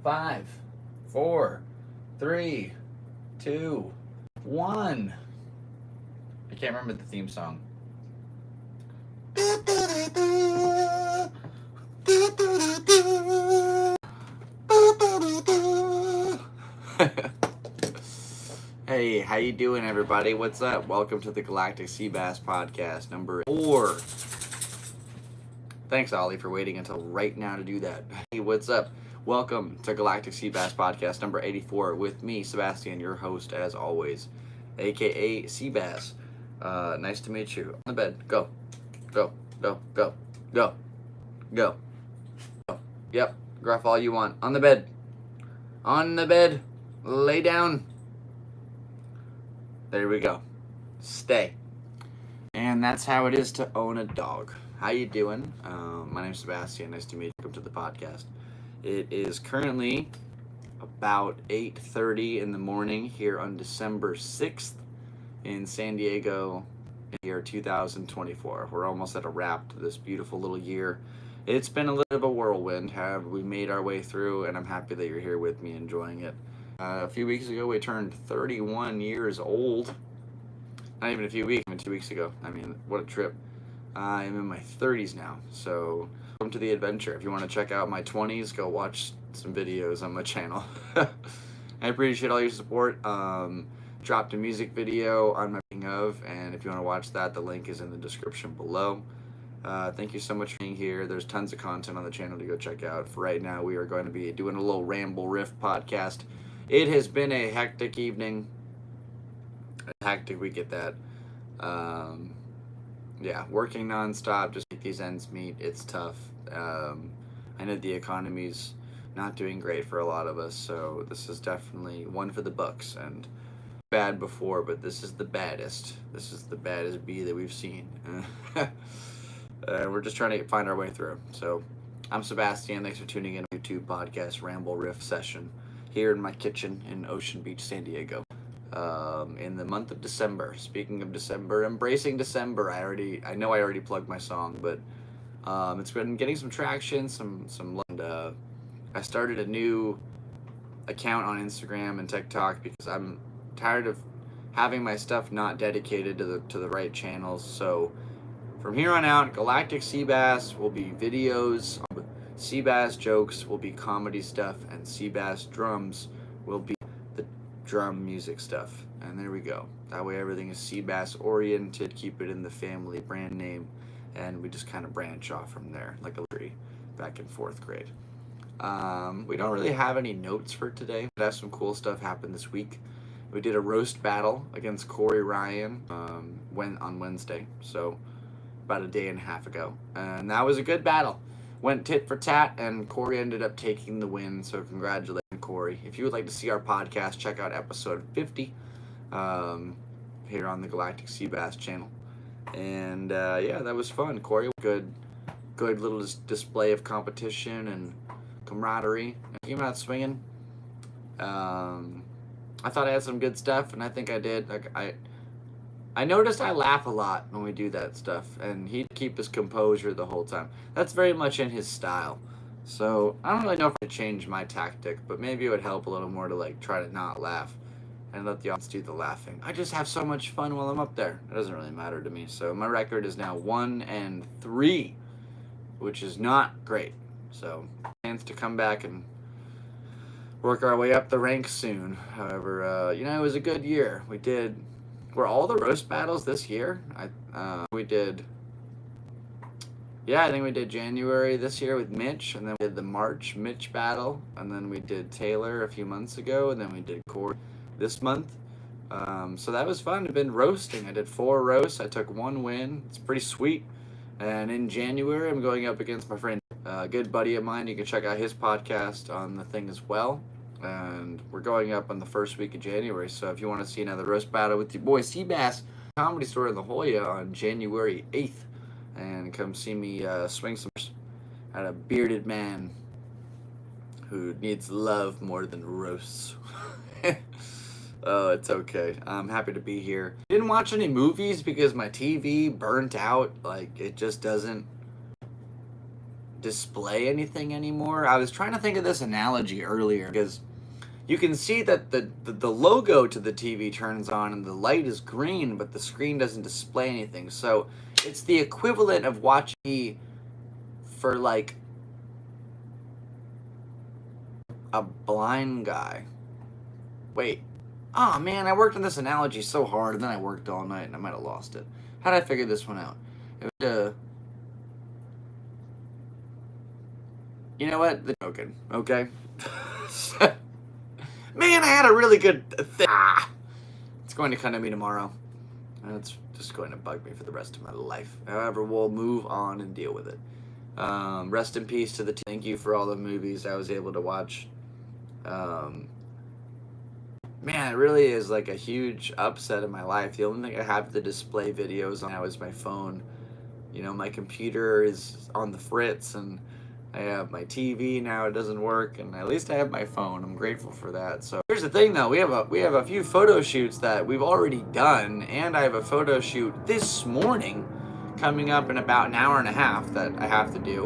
5, 4, 3, 2, 1. I can't remember the theme song. Hey, how you doing, everybody? What's up? Welcome to the Galactic Seabass Podcast number 4. Thanks, Ollie, for waiting until right now to do that. Hey, what's up? Welcome to Galactic Seabass Podcast number 84 with me, Sebastian, your host, as always, a.k.a. Seabass. Nice to meet you. On the bed. Go. Go. Go. Go. Go. Go. Go. Yep. Gruff all you want. On the bed. On the bed. Lay down. There we go. Stay. And that's how it is to own a dog. How you doing? My name's Sebastian. Nice to meet you. Welcome to the podcast. It is currently about 8:30 in the morning here on December 6th in San Diego in the year 2024. We're almost at a wrap to this beautiful little year. It's been a little bit of a whirlwind. However, we made our way through, and I'm happy that you're here with me enjoying it. A few weeks ago, we turned 31 years old. Not even a few weeks, even 2 weeks ago. I mean, what a trip. I'm in my 30s now, so welcome to the adventure. If you want to check out my 20s, go watch some videos on my channel. I appreciate all your support. Dropped a music video on my making of, and if you want to watch that, the link is in the description below. Thank you so much for being here. There's tons of content on the channel to go check out. For right now, we are going to be doing a little Ramble Riff podcast. It has been a hectic evening. Hectic, we get that. Yeah, working nonstop, just make these ends meet. It's tough. I know the economy's not doing great for a lot of us, so this is definitely one for the books. And bad before, but this is the baddest. This is the baddest bee that we've seen. We're just trying to find our way through. So, I'm Sebastian. Thanks for tuning in to YouTube podcast Ramble Riff session here in my kitchen in Ocean Beach, San Diego. In the month of December. Speaking of December, embracing December. I know I already plugged my song, but it's been getting some traction, some. I started a new account on Instagram and TikTok because I'm tired of having my stuff not dedicated to the right channels. So from here on out, Galactic Seabass will be videos, Seabass jokes will be comedy stuff, and Seabass drums will be the drum music stuff. And there we go. That way everything is Seabass oriented, keep it in the family brand name, and we just kind of branch off from there like a tree back in 4th grade. We don't really have any notes for today, but have some cool stuff happen this week. We did a roast battle against Corey Ryan on Wednesday, so about a day and a half ago, and that was a good battle. Went tit for tat, and Corey ended up taking the win, so congratulations, Corey. If you would like to see our podcast, check out episode 50 here on the Galactic Seabass channel. And yeah, that was fun. Corey, good little display of competition and camaraderie. I came out swinging. I thought I had some good stuff, and I think I did. Like I noticed I laugh a lot when we do that stuff, and he'd keep his composure the whole time. That's very much in his style. So I don't really know if I change my tactic, but maybe it would help a little more to like try to not laugh and let the audience do the laughing. I just have so much fun while I'm up there. It doesn't really matter to me. So my record is now 1-3, which is not great. So chance to come back and work our way up the ranks soon. However, it was a good year. Were all the roast battles this year? I think we did January this year with Mitch, and then we did the March Mitch battle, and then we did Taylor a few months ago, and then we did Corey this month. So that was fun. I've been roasting. I did 4 roasts. I took 1 win. It's pretty sweet. And in January, I'm going up against my friend, a good buddy of mine. You can check out his podcast on the thing as well. And we're going up on the first week of January. So if you want to see another roast battle with your boy Seabass, Comedy Store in La Jolla on January 8th. And come see me swing some at a bearded man who needs love more than roasts. Oh, it's okay. I'm happy to be here. Didn't watch any movies because my TV burnt out. Like, it just doesn't display anything anymore. I was trying to think of this analogy earlier because you can see that the logo to the TV turns on and the light is green, but the screen doesn't display anything. So it's the equivalent of watching TV for like a blind guy. Wait. Oh man, I worked on this analogy so hard and then I worked all night and I might have lost it. How did I figure this one out? You know what? The token, okay? Man, I had a really good thing. It's going to come to me tomorrow. And it's just going to bug me for the rest of my life. However, we'll move on and deal with it. Rest in peace to the team. Thank you for all the movies I was able to watch. Man, it really is like a huge upset in my life. The only thing I have to display videos on now is my phone. You know, my computer is on the fritz, and I have my TV now. It doesn't work, and at least I have my phone. I'm grateful for that. So here's the thing, though. We have a few photo shoots that we've already done, and I have a photo shoot this morning coming up in about an hour and a half that I have to do.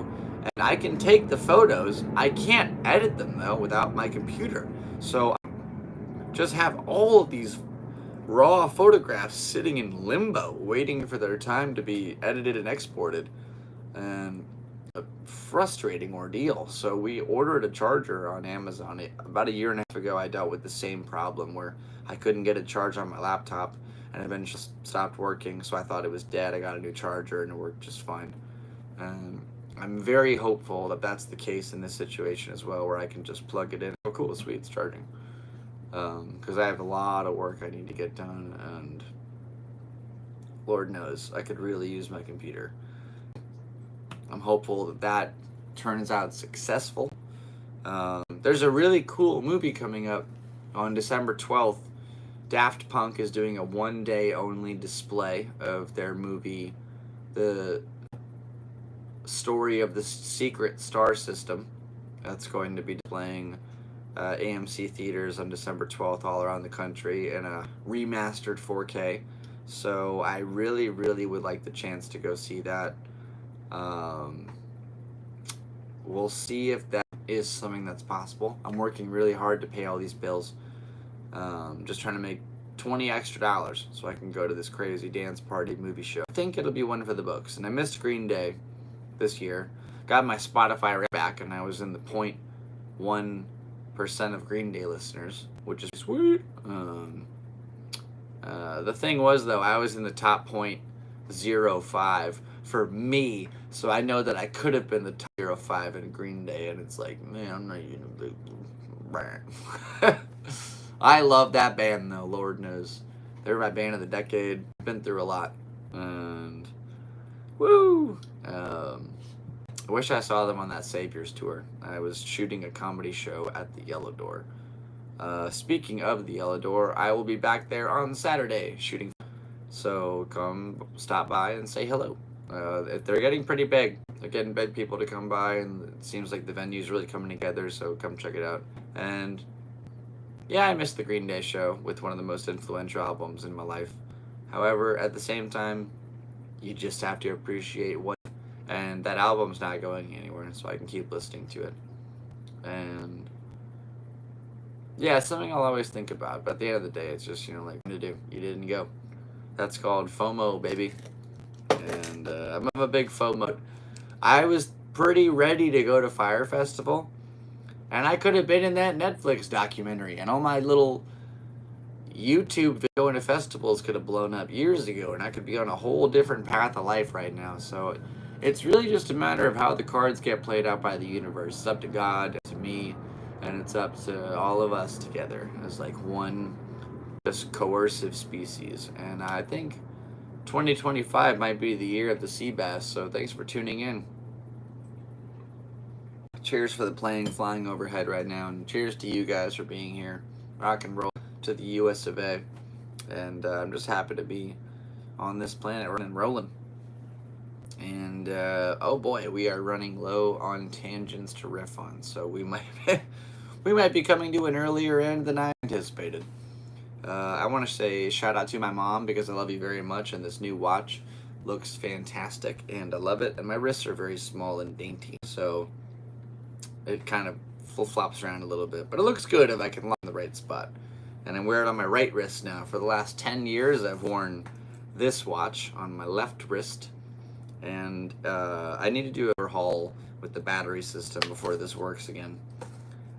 And I can take the photos. I can't edit them, though, without my computer. So I just have all of these raw photographs sitting in limbo, waiting for their time to be edited and exported. And a frustrating ordeal. So we ordered a charger on Amazon. About a year and a half ago, I dealt with the same problem where I couldn't get a charge on my laptop and eventually stopped working. So I thought it was dead. I got a new charger and it worked just fine. And I'm very hopeful that that's the case in this situation as well, where I can just plug it in. Oh, cool, sweet, it's charging. Because I have a lot of work I need to get done, and Lord knows I could really use my computer. I'm hopeful that that turns out successful. There's a really cool movie coming up on December 12th. Daft Punk is doing a one-day only display of their movie, The Story of the Secret Star System. That's going to be displaying AMC theaters on December 12th all around the country in a remastered 4K. So I really, really would like the chance to go see that. We'll see if that is something that's possible. I'm working really hard to pay all these bills. Just trying to make $20 extra so I can go to this crazy dance party movie show. I think it'll be one for the books. And I missed Green Day this year. Got my Spotify back, and I was in the 0.1% of Green Day listeners, which is sweet. The thing was, though, I was in the top 0.05 for me, so I know that I could have been the top 0.05 in Green Day, and it's like, man, I'm not even a big... I love that band, though, Lord knows. They're my band of the decade. Been through a lot. And... woo! I wish I saw them on that Saviors tour. I was shooting a comedy show at the Yellow Door. Speaking of the Yellow Door, I will be back there on Saturday shooting. So come stop by and say hello. They're getting pretty big. They're getting big people to come by, and it seems like the venue's really coming together, so come check it out. And yeah, I missed the Green Day show with one of the most influential albums in my life. However, at the same time, you just have to appreciate what... and that album's not going anywhere, so I can keep listening to it. And yeah, it's something I'll always think about, but at the end of the day, it's just, you know, like, what to do? You didn't go. That's called FOMO, baby. And I'm a big FOMO. I was pretty ready to go to Fire Festival, and I could have been in that Netflix documentary, and all my little YouTube going to festivals could have blown up years ago, and I could be on a whole different path of life right now. So it's really just a matter of how the cards get played out by the universe. It's up to God, to me, and it's up to all of us together as like one just coercive species. And I think 2025 might be the year of the sea bass, so thanks for tuning in. Cheers for the plane flying overhead right now, and cheers to you guys for being here. Rock and roll to the US of A. And I'm just happy to be on this planet running and rolling. And oh boy, we are running low on tangents to riff on, so we might be coming to an earlier end than I anticipated. I want to say shout out to my mom because I love you very much, and this new watch looks fantastic, and I love it. And my wrists are very small and dainty, so it kind of flops around a little bit. But it looks good if I can line the right spot. And I wear it on my right wrist now. For the last 10 years, I've worn this watch on my left wrist. And I need to do an overhaul with the battery system before this works again.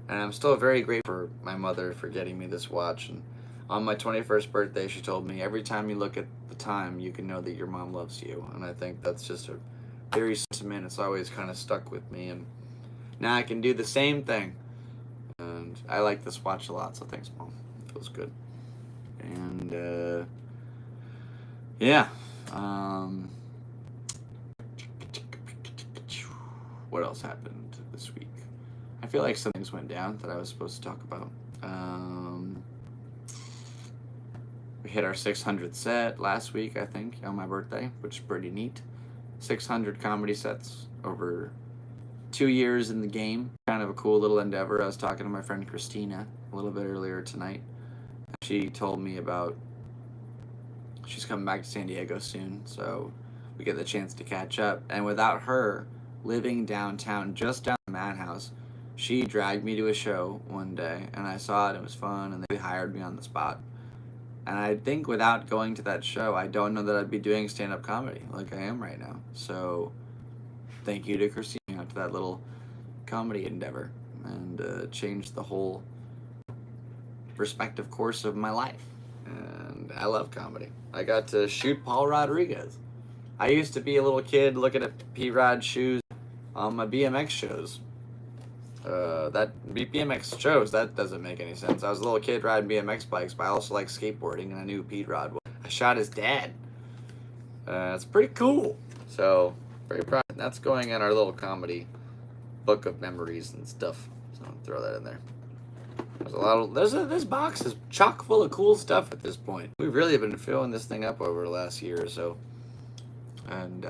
And I'm still very grateful for my mother for getting me this watch. And on my 21st birthday, she told me, every time you look at the time, you can know that your mom loves you. And I think that's just a very sentiment. It's always kind of stuck with me. And now I can do the same thing. And I like this watch a lot, so thanks, Mom. It feels good. And, yeah. What else happened this week? I feel like some things went down that I was supposed to talk about. We hit our 600 set last week, I think, on my birthday, which is pretty neat. 600 comedy sets over 2 years in the game. Kind of a cool little endeavor. I was talking to my friend Christina a little bit earlier tonight. She told me about she's coming back to San Diego soon, so we get the chance to catch up. And without her living downtown, just down the Madhouse, she dragged me to a show one day, and I saw it. It was fun, and they hired me on the spot. And I think without going to that show, I don't know that I'd be doing stand-up comedy like I am right now. So thank you to Christina for that little comedy endeavor, and changed the whole perspective course of my life. And I love comedy. I got to shoot Paul Rodriguez. I used to be a little kid looking at P-Rod shoes on my BMX shows. That BMX shows, that doesn't make any sense. I was a little kid riding BMX bikes, but I also like skateboarding, and I knew P-Rod. I shot his dad. It's pretty cool. So, very proud. That's going in our little comedy book of memories and stuff. So, I'll throw that in there. There's a lot of, this box is chock full of cool stuff at this point. We've really been filling this thing up over the last year or so. And,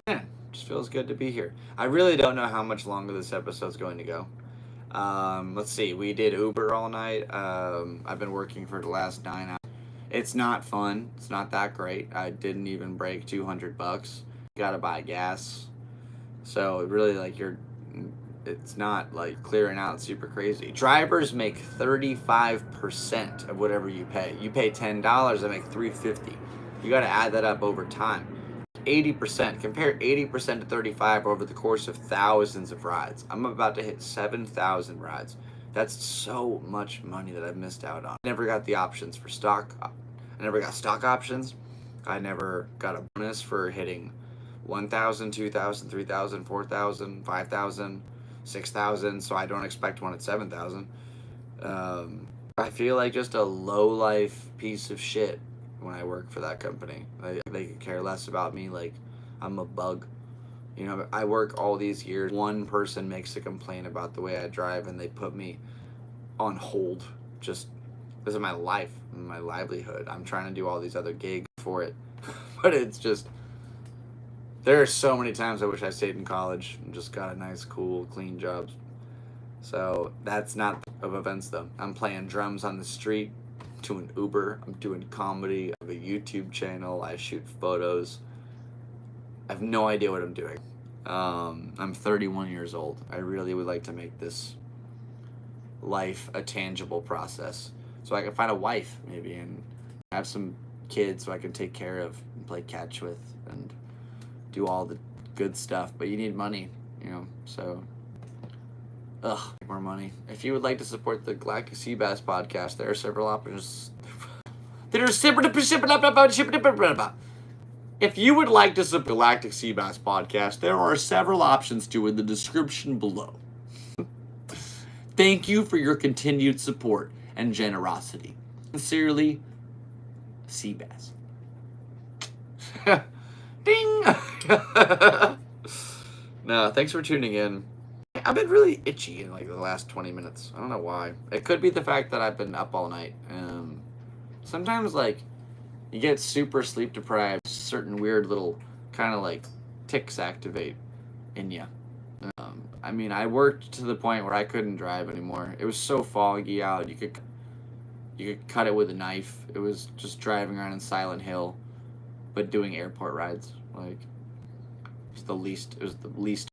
yeah, just feels good to be here. I really don't know how much longer this episode's going to go. Let's see, we did Uber all night. I've been working for the last 9 hours. It's not fun. It's not that great. I didn't even break $200. You gotta buy gas. So really, like, it's not like clearing out super crazy. Drivers make 35% of whatever you pay. You pay $10, they make $3.50. You gotta add that up over time. 80%. Compare 80% to 35 over the course of thousands of rides. I'm about to hit 7,000 rides. That's so much money that I've missed out on. I never got the options for stock. I never got stock options. I never got a bonus for hitting 1,000, 2,000, 3,000, 4,000, 5,000, 6,000. So I don't expect one at 7,000. I feel like just a low-life piece of shit when I work for that company. They could care less about me, like I'm a bug. You know, I work all these years. One person makes a complaint about the way I drive, and they put me on hold. Just, this is my life, my livelihood. I'm trying to do all these other gigs for it. But it's just, there are so many times I wish I stayed in college and just got a nice, cool, clean job. So that's not of events, though. I'm playing drums on the street, doing Uber, I'm doing comedy, I have a YouTube channel, I shoot photos. I have no idea what I'm doing. I'm 31 years old. I really would like to make this life a tangible process, so I can find a wife maybe and have some kids so I can take care of and play catch with and do all the good stuff. But you need money, you know, so more money. If you would like to support the Galactic Seabass Podcast, there are several options. If you would like to support the Galactic Seabass Podcast, there are several options to in the description below. Thank you for your continued support and generosity. Sincerely, Seabass. Ding! No, thanks for tuning in. I've been really itchy in like the last 20 minutes. I don't know why. It could be the fact that I've been up all night. Sometimes, like, you get super sleep deprived, certain weird little kind of like tics activate in you. I mean, I worked to the point where I couldn't drive anymore. It was so foggy out. You could cut it with a knife. It was just driving around in Silent Hill. but doing airport rides. Like, it was the least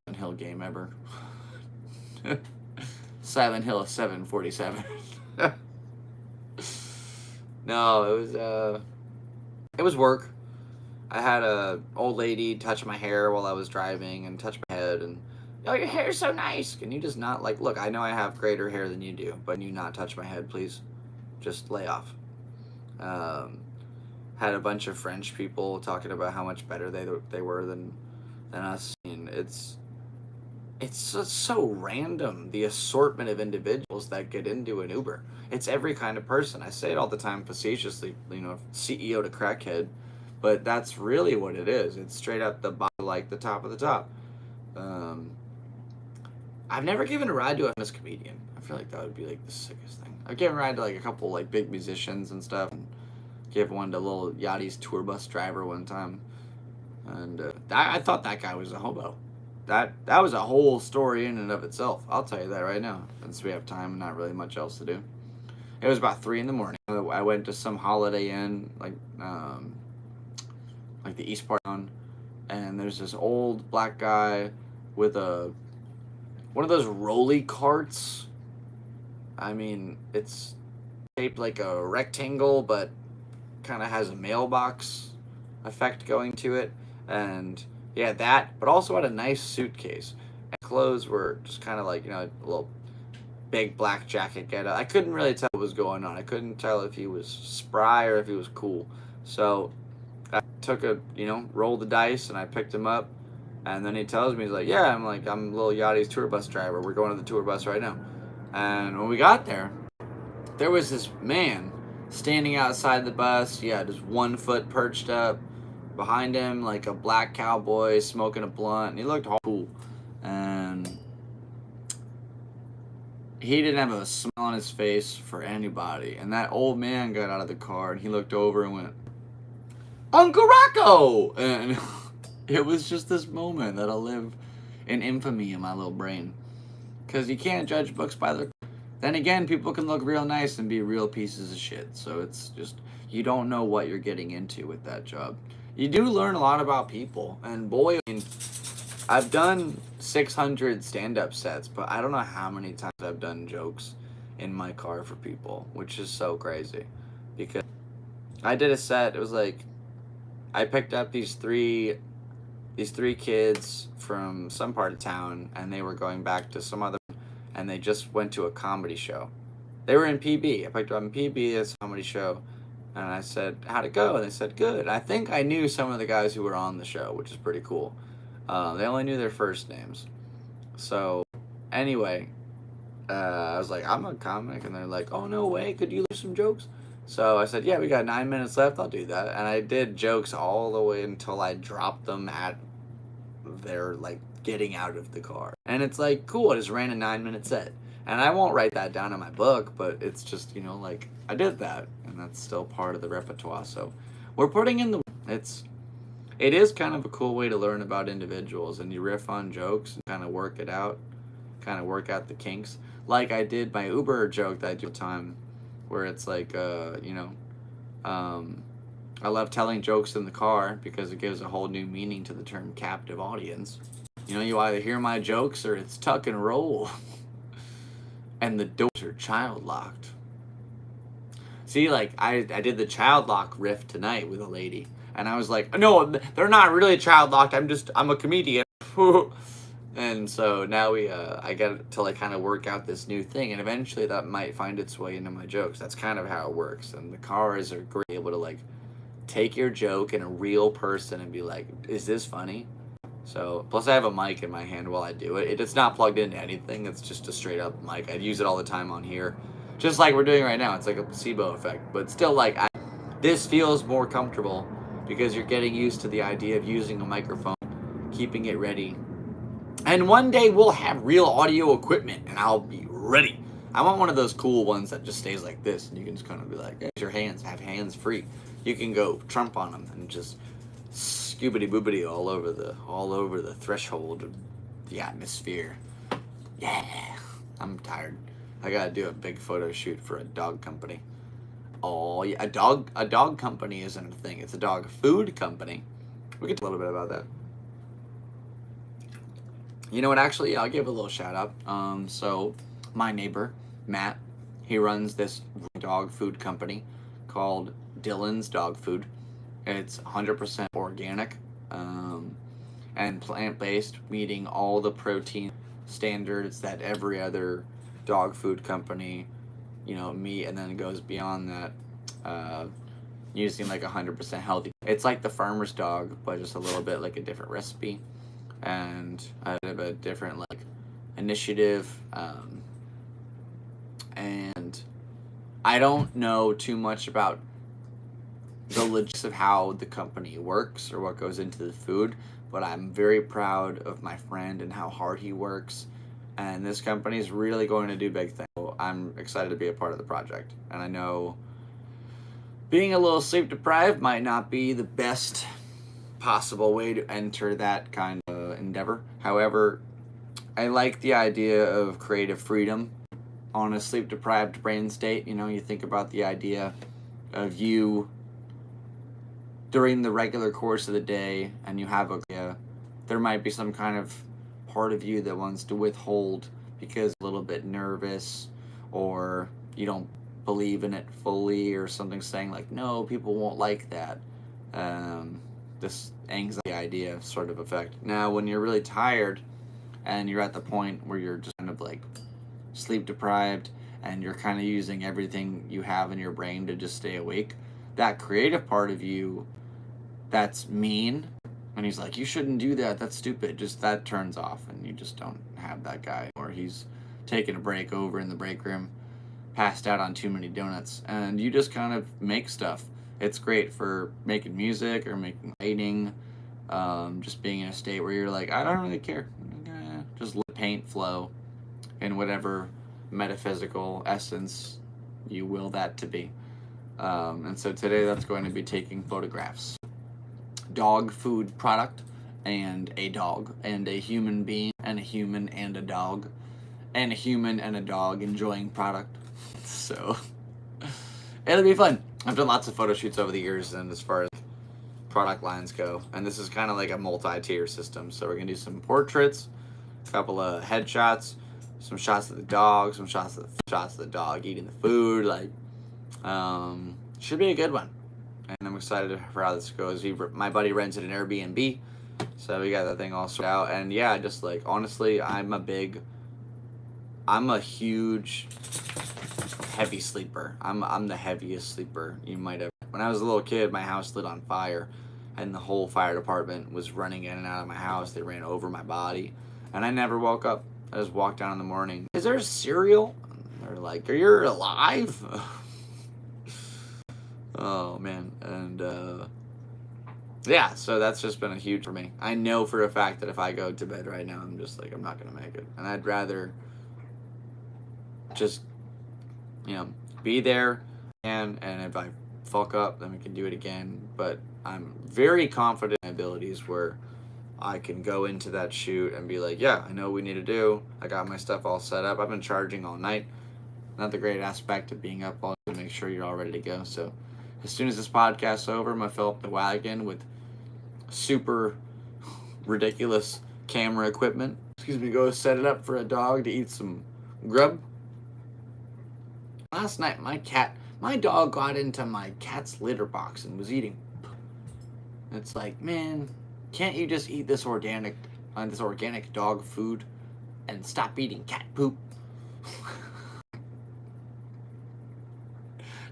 Silent Hill game ever. Silent Hill 747. No, it was work. I had a old lady touch my hair while I was driving and touch my head and, oh, your hair's so nice. Can you just not, like, look, I know I have greater hair than you do, but can you not touch my head, please? Just lay off. Had a bunch of French people talking about how much better they were than us. And it's so random, the assortment of individuals that get into an Uber. It's every kind of person. I say it all the time facetiously, CEO to crackhead, but that's really what it is. It's straight up the bottom, like the top of the top. I've never given a ride to a famous comedian. I feel like that would be like the sickest thing. I've given a ride to like a couple like big musicians and stuff, and gave one to little Yachty's tour bus driver one time, and I thought that guy was a hobo. That was a whole story in and of itself. I'll tell you that right now, since we have time and not really much else to do. It was about 3 a.m. I went to some Holiday Inn, like the East Part town, and there's this old black guy with one of those rolly carts. I mean, it's shaped like a rectangle, but kind of has a mailbox effect going to it, and yeah, that, but also had a nice suitcase. And clothes were just kind of like, a little big black jacket get up. I couldn't really tell what was going on. I couldn't tell if he was spry or if he was cool. So I took rolled the dice, and I picked him up. And then he tells me, he's like, yeah, I'm little Yachty's tour bus driver. We're going to the tour bus right now. And when we got there was this man standing outside the bus. He had his 1 foot perched up. Behind him, like a black cowboy smoking a blunt. And he looked all cool. And he didn't have a smile on his face for anybody. And that old man got out of the car, and he looked over and went, Uncle Rocco! And it was just this moment that'll live in infamy in my little brain. Because you can't judge books by their... Then again, people can look real nice and be real pieces of shit. So it's just, you don't know what you're getting into with that job. You do learn a lot about people. And boy, I've done 600 stand-up sets, but I don't know how many times I've done jokes in my car for people, which is so crazy. Because I did a set, it was like, I picked up these three kids from some part of town, and they were going back to some other, and they just went to a comedy show. They were in PB. I picked them up in PB, it's a comedy show, and I said, how'd it go? And they said, good. I think I knew some of the guys who were on the show, which is pretty cool. They only knew their first names. So, anyway, I was like, I'm a comic, and they're like, oh, no way, could you leave some jokes? So I said, yeah, we got 9 minutes left, I'll do that. And I did jokes all the way until I dropped them at their, getting out of the car. And it's cool, I just ran a 9-minute set. And I won't write that down in my book, but it's just, I did that. And that's still part of the repertoire. So we're putting in it is kind of a cool way to learn about individuals. And you riff on jokes and kind of work it out. Kind of work out the kinks. Like I did my Uber joke that I do all the time. Where it's I love telling jokes in the car because it gives a whole new meaning to the term captive audience. You either hear my jokes or it's tuck and roll. And the doors are child locked. See, I did the child lock riff tonight with a lady. And I was like, no, they're not really child locked. I'm a comedian. And so now I get to kind of work out this new thing, and eventually that might find its way into my jokes. That's kind of how it works. And the cars are great, able to take your joke in a real person and be like, is this funny? So plus I have a mic in my hand while I do it. It's not plugged into anything. It's just a straight up mic. I use it all the time on here, just like we're doing right now. It's like a placebo effect, but still this feels more comfortable because you're getting used to the idea of using a microphone, keeping it ready. And one day we'll have real audio equipment, and I'll be ready. I want one of those cool ones that just stays like this, and you can just kind of be like, your hands, have hands free. You can go Trump on them and just scoobity boobity all over the threshold of the atmosphere. Yeah, I'm tired. I gotta do a big photo shoot for a dog company. Oh yeah, a dog company isn't a thing. It's a dog food company. We could talk a little bit about that. You know what? Actually, I'll give a little shout out. So my neighbor Matt, he runs this dog food company called Dylan's Dog Food. It's 100% organic and plant-based, meeting all the protein standards that every other dog food company, meet, and then it goes beyond that, using like 100% healthy. It's like the farmer's dog, but just a little bit like a different recipe and a bit of a different like initiative. And I don't know too much about the logistics of how the company works or what goes into the food, but I'm very proud of my friend and how hard he works. And this company is really going to do big things. So I'm excited to be a part of the project. And I know being a little sleep deprived might not be the best possible way to enter that kind of endeavor. However, I like the idea of creative freedom on a sleep deprived brain state. You think about the idea of you during the regular course of the day, and you have there might be some kind of part of you that wants to withhold because a little bit nervous, or you don't believe in it fully, or something saying like, no, people won't like that. This anxiety idea sort of effect. Now, when you're really tired and you're at the point where you're just kind of like sleep deprived and you're kind of using everything you have in your brain to just stay awake, that creative part of you that's mean, and he's like, you shouldn't do that, that's stupid, just that turns off, and you just don't have that guy. Or he's taking a break over in the break room, passed out on too many donuts, and you just kind of make stuff. It's great for making music or making writing, just being in a state where you're like, I don't really care, just let paint flow in whatever metaphysical essence you will that to be. And so today that's going to be taking photographs. Dog food product, and a dog, and a human being, and a human and a dog, and a human and a dog enjoying product. So it'll be fun. I've done lots of photo shoots over the years, and as far as product lines go, and this is kind of like a multi-tier system. So we're gonna do some portraits, a couple of headshots, some shots of the dog, some shots of the dog eating the food. Like, should be a good one. And I'm excited for how this goes. My buddy rented an Airbnb, so we got that thing all sorted out. And yeah, just like, honestly, I'm a huge heavy sleeper. I'm the heaviest sleeper you might have. When I was a little kid, my house lit on fire, and the whole fire department was running in and out of my house. They ran over my body, and I never woke up. I just walked down in the morning. Is there cereal? They're like, are you alive? Oh man. And yeah, so that's just been a huge for me. I know for a fact that if I go to bed right now, I'm just like, I'm not gonna make it, and I'd rather just be there, and if I fuck up, then we can do it again. But I'm very confident in my abilities where I can go into that shoot and be like, yeah, I know what we need to do. I got my stuff all set up. I've been charging all night. Not the great aspect of being up all to make sure you're all ready to go. So as soon as this podcast's over, I'm going to fill up the wagon with super ridiculous camera equipment. Go set it up for a dog to eat some grub. Last night, my dog got into my cat's litter box and was eating. It's like, man, can't you just eat this organic dog food and stop eating cat poop?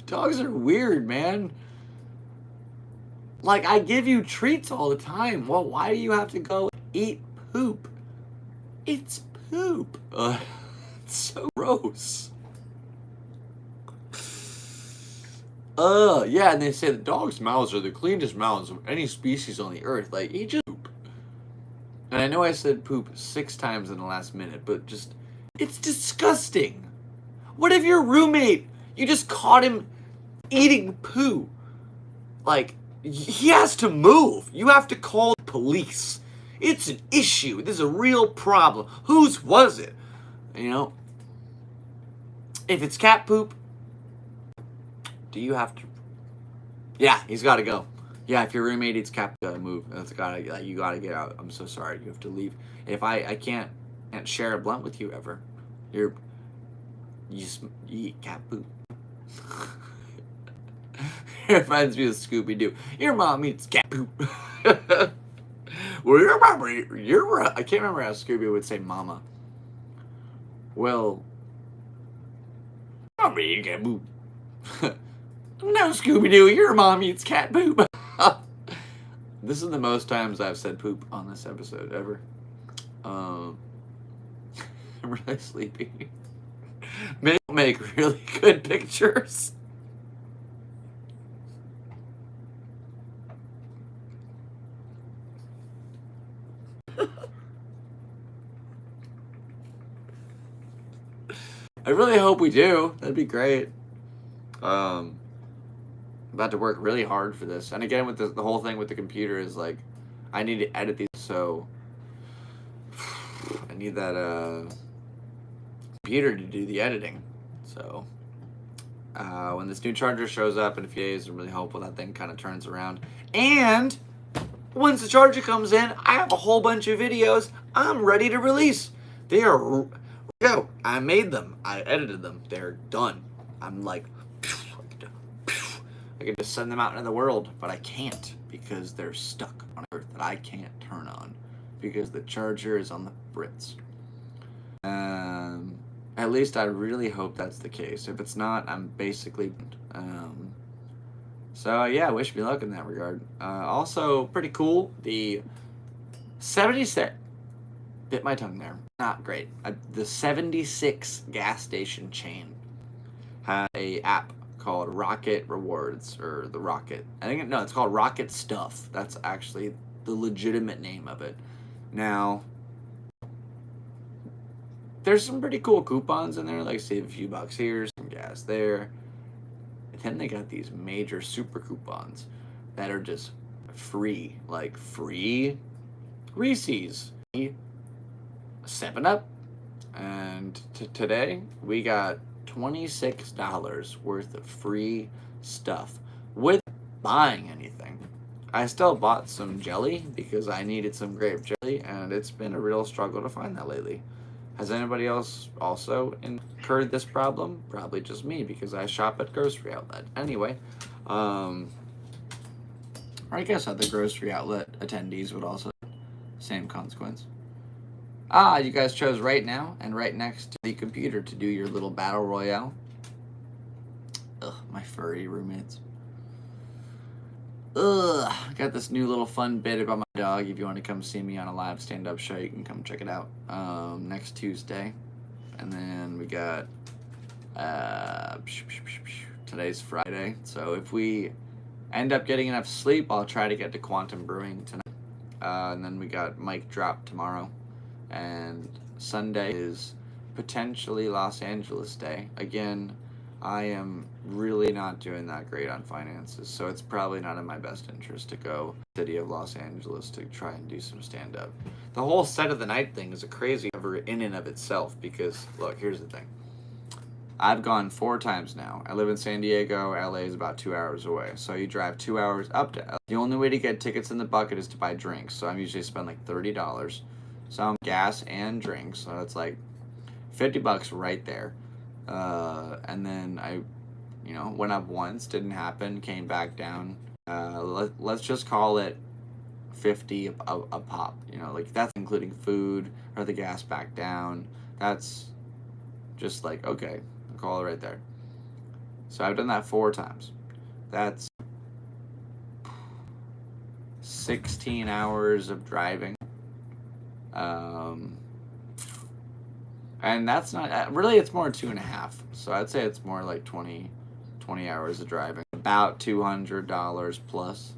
Dogs are weird, man. Like, I give you treats all the time. Well, why do you have to go eat poop? It's poop. It's so gross. Yeah, and they say the dog's mouths are the cleanest mouths of any species on the earth. Like, he just poop. And I know I said poop 6 times in the last minute, but just, it's disgusting. What if your roommate, you just caught him eating poo? Like, he has to move. You have to call the police. It's an issue. This is a real problem. Whose was it? If it's cat poop, Do you have to? Yeah, he's got to go. Yeah, if your roommate eats cat, move. You gotta get out. I'm so sorry. You have to leave. If I can't share a blunt with you ever. You eat cat poop. It reminds me of Scooby Doo. Your mom eats cat poop. Well, your mama, I can't remember how Scooby would say mama. Well, mama eats cat poop. No, Scooby Doo, your mom eats cat poop. This is the most times I've said poop on this episode ever. I'm really sleepy. Make really good pictures. I really hope we do. That'd be great. About to work really hard for this. And again, with the whole thing with the computer is like, I need to edit these, so I need that computer to do the editing. So when this new charger shows up in a few days, I'm really hopeful that thing kind of turns around. And once the charger comes in, I have a whole bunch of videos I'm ready to release. They are go. I made them. I edited them. They're done. I'm like, I could just send them out into the world, but I can't because they're stuck on Earth that I can't turn on because the charger is on the Brits. At least I really hope that's the case. If it's not, I'm basically... So yeah, wish me luck in that regard. Also, pretty cool, the 76... Bit my tongue there. Not great. The 76 gas station chain had a app called Rocket Rewards, or the Rocket. It's called Rocket Stuff. That's actually the legitimate name of it. Now, there's some pretty cool coupons in there, like save a few bucks here, some gas there. And then they got these major super coupons that are just free, like free Reese's, 7-Up, and today we got $26 worth of free stuff with buying anything. I still bought some jelly because I needed some grape jelly, and it's been a real struggle to find that lately. Has anybody else also incurred this problem? Probably just me because I shop at grocery outlet. Anyway, or I guess other grocery outlet attendees would also have the same consequence. You guys chose right now and right next to the computer to do your little battle royale. Ugh, my furry roommates. Ugh, got this new little fun bit about my dog. If you want to come see me on a live stand-up show, you can come check it out next Tuesday. And then we got today's Friday. So if we end up getting enough sleep, I'll try to get to Quantum Brewing tonight. And then we got Mic Drop tomorrow. And Sunday is potentially Los Angeles Day. Again, I am really not doing that great on finances, so it's probably not in my best interest to go to the city of Los Angeles to try and do some stand-up. The whole set of the night thing is a crazy cover in and of itself because, look, here's the thing. I've gone 4 times now. I live in San Diego. LA is about 2 hours away. So you drive 2 hours up to LA. The only way to get tickets in the bucket is to buy drinks, so I'm usually spend like $30. Some gas and drinks, so it's like $50 right there. And then I, went up once, didn't happen, came back down. Let's just call it 50 a pop. Like that's including food or the gas back down. That's just like, okay, I'll call it right there. So I've done that 4 times. That's 16 hours of driving. And that's not really, it's more 2.5, so I'd say it's more like 20 hours of driving, about $200 plus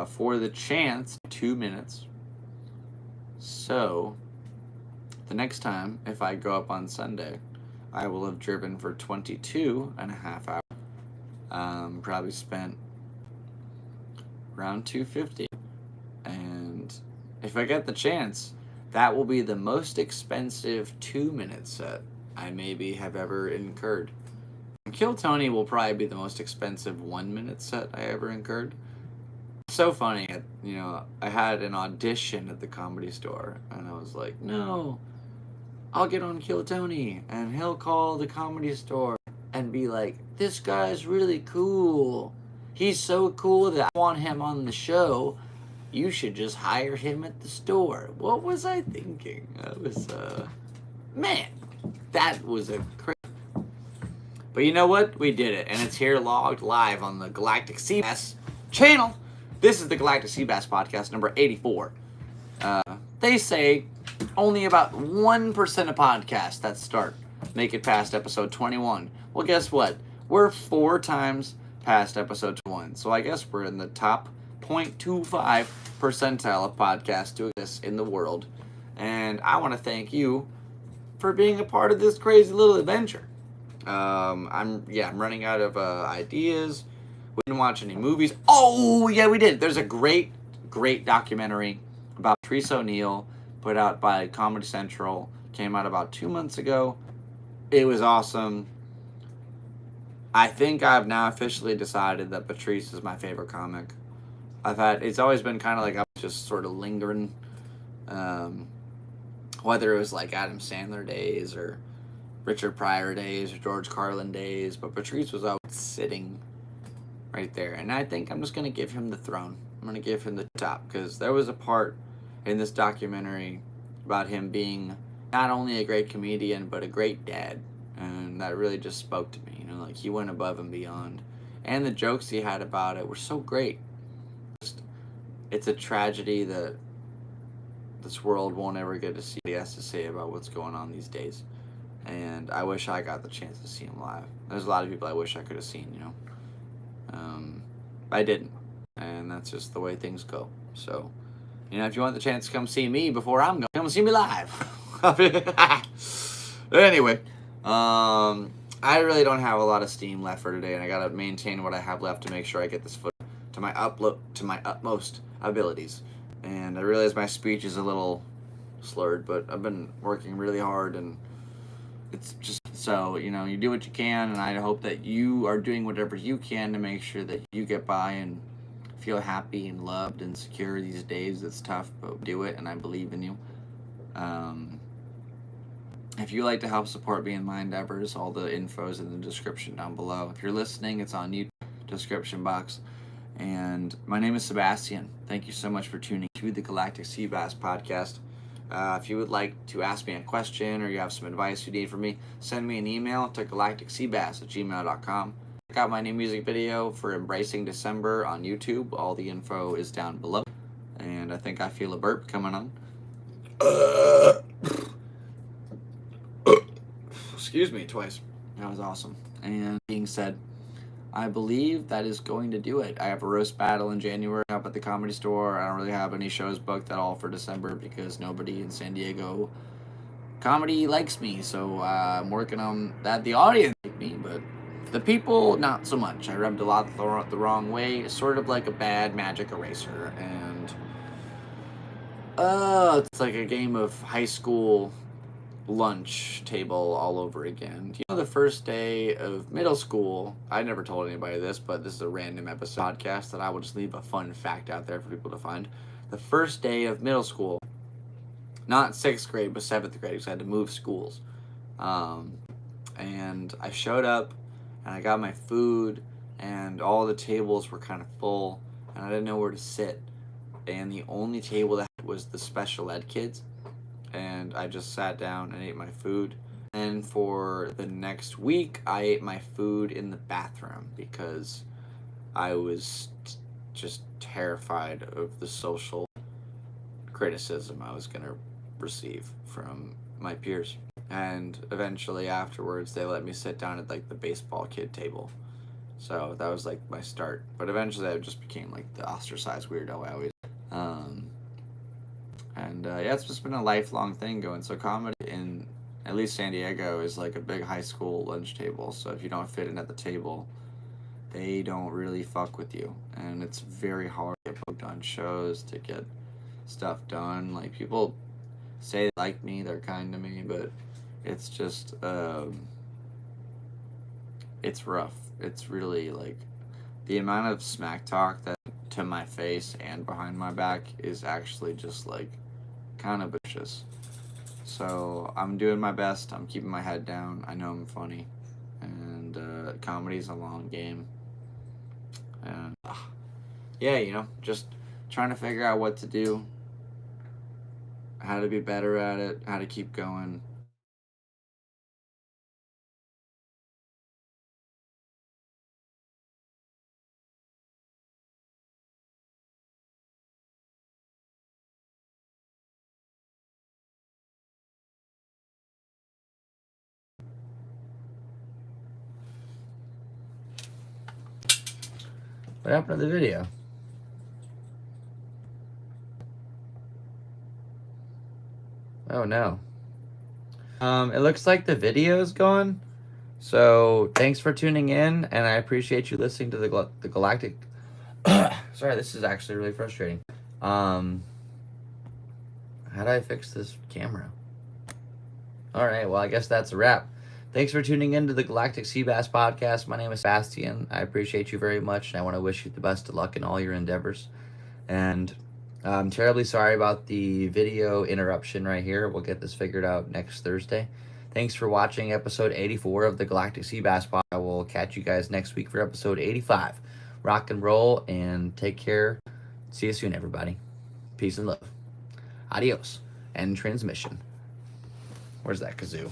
for the chance 2 minutes. So the next time, if I go up on Sunday, I will have driven for 22.5 hours, probably spent around $250, and if I get the chance, that will be the most expensive 2-minute set I maybe have ever incurred. Kill Tony will probably be the most expensive 1-minute set I ever incurred. So funny, I had an audition at the Comedy Store, and I was like, no, I'll get on Kill Tony, and he'll call the Comedy Store and be like, this guy's really cool. He's so cool that I want him on the show. You should just hire him at the store. What was I thinking? That was, man, that was a crazy. But you know what? We did it, and it's here logged live on the Galactic Seabass channel. This is the Galactic Seabass Podcast, number 84. They say only about 1% of podcasts that start make it past episode 21. Well, guess what? We're 4 times past episode 21. So I guess we're in the top 0.25 percentile of podcasts to exist in the world. And I want to thank you for being a part of this crazy little adventure. I'm running out of ideas. We didn't watch any movies. Oh, yeah, we did. There's a great documentary about Patrice O'Neal put out by Comedy Central. Came out about 2 months ago. It was awesome. I think I've now officially decided that Patrice is my favorite comic. It's always been kind of like I was just sort of lingering, whether it was like Adam Sandler days or Richard Pryor days or George Carlin days, but Patrice was always sitting right there. And I think I'm just going to give him the throne. I'm going to give him the top, because there was a part in this documentary about him being not only a great comedian, but a great dad. And that really just spoke to me. Like he went above and beyond. And the jokes he had about it were so great. It's a tragedy that this world won't ever get to see what he has to say about what's going on these days. And I wish I got the chance to see him live. There's a lot of people I wish I could have seen, I didn't. And that's just the way things go. So, if you want the chance to come see me before I'm gone, come see me live. Anyway, I really don't have a lot of steam left for today, and I gotta maintain what I have left to make sure I get this foot to my utmost abilities. And I realize my speech is a little slurred, but I've been working really hard, and it's just so, you do what you can, and I hope that you are doing whatever you can to make sure that you get by and feel happy and loved and secure these days. It's tough, but do it, and I believe in you. If you'd like to help support me in my endeavors, all the info is in the description down below. If you're listening, it's on YouTube description box. And my name is Sebastian. Thank you so much for tuning to the Galactic Seabass Podcast. If you would like to ask me a question or you have some advice you need from me, send me an email to galacticseabass@gmail.com. Check out my new music video for Embracing December on YouTube. All the info is down below. And I think I feel a burp coming on. Excuse me, twice. That was awesome. And being said, I believe that is going to do it. I have a roast battle in January up at the Comedy Store. I don't really have any shows booked at all for December because nobody in San Diego comedy likes me. So I'm working on that. The audience like me, but the people, not so much. I rubbed a lot the wrong way. It's sort of like a bad magic eraser. And it's like a game of high school lunch table all over again. The first day of middle school, I never told anybody this, but this is a random episode podcast that I will just leave a fun fact out there for people to find. The first day of middle school, not 6th grade, but 7th grade, because I had to move schools. And I showed up, and I got my food, and all the tables were kind of full, and I didn't know where to sit. And the only table that was the special ed kids. And I just sat down and ate my food. And for the next week, I ate my food in the bathroom because I was just terrified of the social criticism I was going to receive from my peers. And eventually afterwards, they let me sit down at like the baseball kid table. So that was like my start. But eventually I just became like the ostracized weirdo I always. It's just been a lifelong thing going. So comedy in at least San Diego is like a big high school lunch table. So if you don't fit in at the table, they don't really fuck with you. And it's very hard to get booked on shows, to get stuff done. Like, people say they like me, they're kind to me, but it's just it's rough. It's really like the amount of smack talk that to my face and behind my back is actually just like kind of vicious. So I'm doing my best. I'm keeping my head down. I know I'm funny, and comedy's a long game. And yeah, just trying to figure out what to do, how to be better at it, how to keep going. What happened to the video? Oh no. It looks like the video is gone. So thanks for tuning in, and I appreciate you listening to the Galactic. Sorry, this is actually really frustrating. How do I fix this camera? All right, well, I guess that's a wrap. Thanks for tuning in to the Galactic Seabass Podcast. My name is Sebastian. I appreciate you very much, and I want to wish you the best of luck in all your endeavors. And I'm terribly sorry about the video interruption right here. We'll get this figured out next Thursday. Thanks for watching episode 84 of the Galactic Seabass Podcast. I will catch you guys next week for episode 85. Rock and roll, and take care. See you soon, everybody. Peace and love. Adios. End transmission. Where's that kazoo?